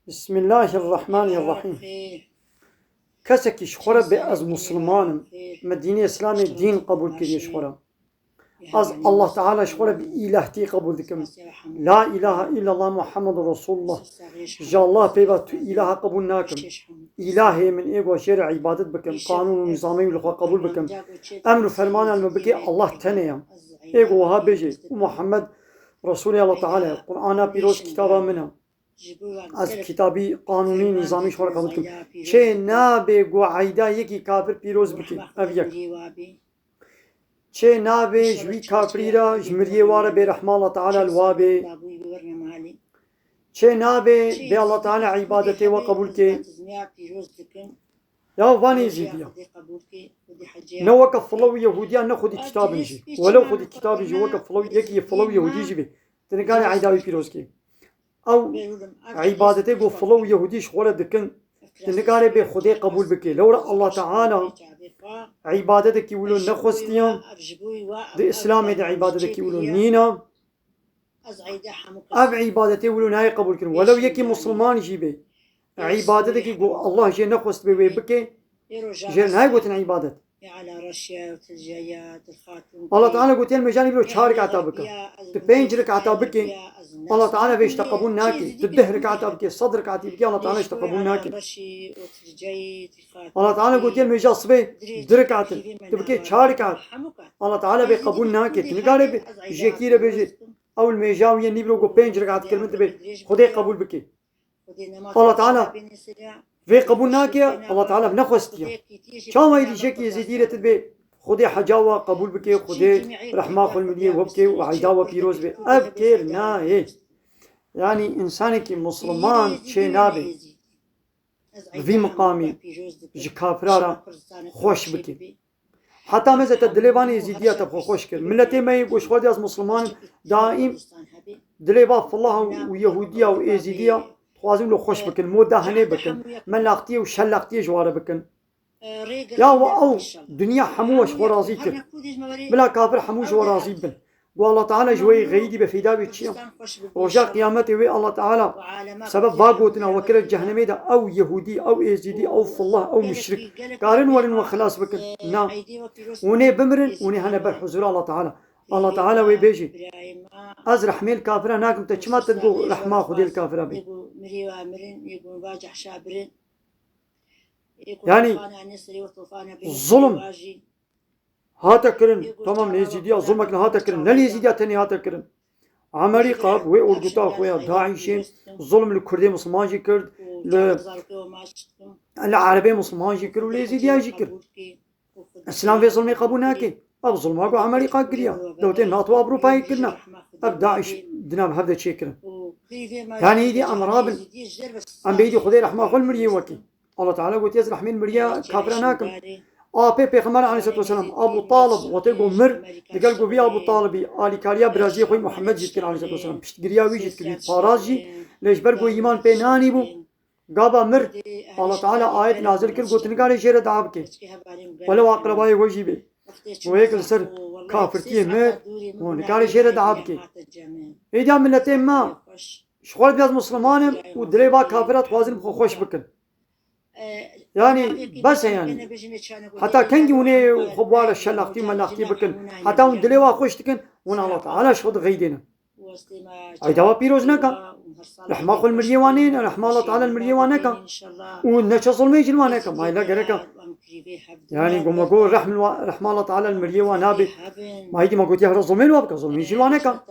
بسم الله الرحمن الرحیم. کسی شخوره به از مسلمانم مدینه اسلام دین قبول کردی شخوره از الله تعالی شخوره به الهتی قبول دکم لا اله الا الله محمد رسول الله جا الله پیبا تو اله قبول ناکم الهی من ایگو شیر عبادت بکم قانون و نظامی لخوا قبول بکم امر و فرمان المبکی الله تنیم ایگو ها بجی و محمد رسول الله تعالی قرآن پیروز کتابا منه از کتابی قانونی نظامی شوار قبول کنم چه نابه گو عیدا یکی کافر پیروز بکن او یک چه نابه جوی کافری را جمریه واره به رحمه الله تعالی الوابه چه نابه به الله تعالی عبادته و قبول که یا وانی زیدیا نه وقت فلو یهودیان نه خودی کتاب نجی ولو خودی کتاب نجی وقت فلو یکی فلو یهودی جی بی تنگان عیداوی پیروز که او عبادته گو فلو یهودیش خوره دکن نگاره به خدا قبول بکی لورا الله تعالی عبادته کی ولو نخستیان ده اسلام ده عبادته کی ولو نینا اب عبادته ولو نای قبول کن ولو یکی مسلمان جی به عبادته کی گو الله جی نخست به بکی جی نای گوتن عبادت الله تعالی گوتن مجانی بلو 4 رکعت بکن تو 5 رکعت بکن الله تعالى بيش تقبل ناكي تدهر كعتب كي صدر كعتب كي الله تعالى يشتقبل ناكي الله تعالى قلت يوم يجا صبي درك عتب تبكي شارك عتب الله تعالى بيقبل ناكي تنقارب جيكيرة بيجي أول ما يجاو ينبلو قو بينج ركعت كلمة تبي خدي قبول بكي الله تعالى في قبول ناكي الله تعالى بنخوستيا شو ما يدي شكي زيديرة تبي خدي حجاوة قبول بكي خدي رحمة خل مدية وبكي وعيداوة بيروز بي أبكير ناهي يعني إنساني كي مسلمان شيء نابي في مقامي جكافرارا خوش بكي حتى مزة الدليباني يزيدية تبخو خوش كر ملتي ما يقوش خدي از مسلمان دائم دليبا في الله ويهودية وإيزيدية خوازم له خوش بكن مو دهني بكن ملاقتي وشلقتي جواره بكن يا او دنيا حموش ورازي كر بلا كافر حموش ورازي بن والله تعالى جوي غيدي بفيدا بيتشيا وجاء قيامته وي الله تعالى سبب باقوتنا وكر الجهنم ده او يهودي او ازيدي او في الله او مشرك قارن ورن وخلاص بكن نعم وني بمرن وني هنا بحضور الله تعالى الله تعالى وي بيجي از رحمي الكافر هناك تشما تقول رحمه خدي الكافر بي يعني ظلم هاتا كرن تمام نيزيديا ظلمك هاتا كرن نليزيديا تاني هاتا كرن عمريقا وي أورجوتا خويا داعشين ظلم الكردي مسلمان جي كرد العربي مسلمان جي كرد وليزيديا جي كرد السلام في ظلمي قبول ناكي أب ظلمك عمريقا كريا دوتين ناطو أبروباي كرنا أب داعش دناب هذا شي كرن يعني يدي أمراب أم بيدي خدي رحمة خل مريي وكي الله تعالى قلت يزرح من مريا كافرناكم بيغمبر عليه الصلاة والسلام أبو طالب وتلقوا مر تلقوا بي أبو طالبي آلي كاريا برازي خوي محمد جيت عليه الصلاة والسلام بشتقريا ويجيت كبير فارازي ليش برقوا إيمان بيناني بو قابا مر الله تعالى آية نازل كر قلت نقالي شيرة دعابك ولو أقربائي وجي بي وهيك السر كافرتيه مر ونقالي شيرة دعابك إيجا ملتين ما شغل بياز مسلمانهم ودريبا كافرات خوازن خوش بكن يعني بس يعني حتى كنجي وني خبار الشلاختي ملاختي بكن حتى ون دلوا خوش تكن ون الله تعالى شهود غيدنا عيدوا بيروز نكا رحمة خل المريوانين رحمة الله تعالى المريوانكا ونشا ظلمي جلوانكا ما إلا غيركا يعني قم أقول رحمة الله تعالى المريوانا بي ما هيدي ما قلت يا ظلمي وابكا ظلمي جلوانكا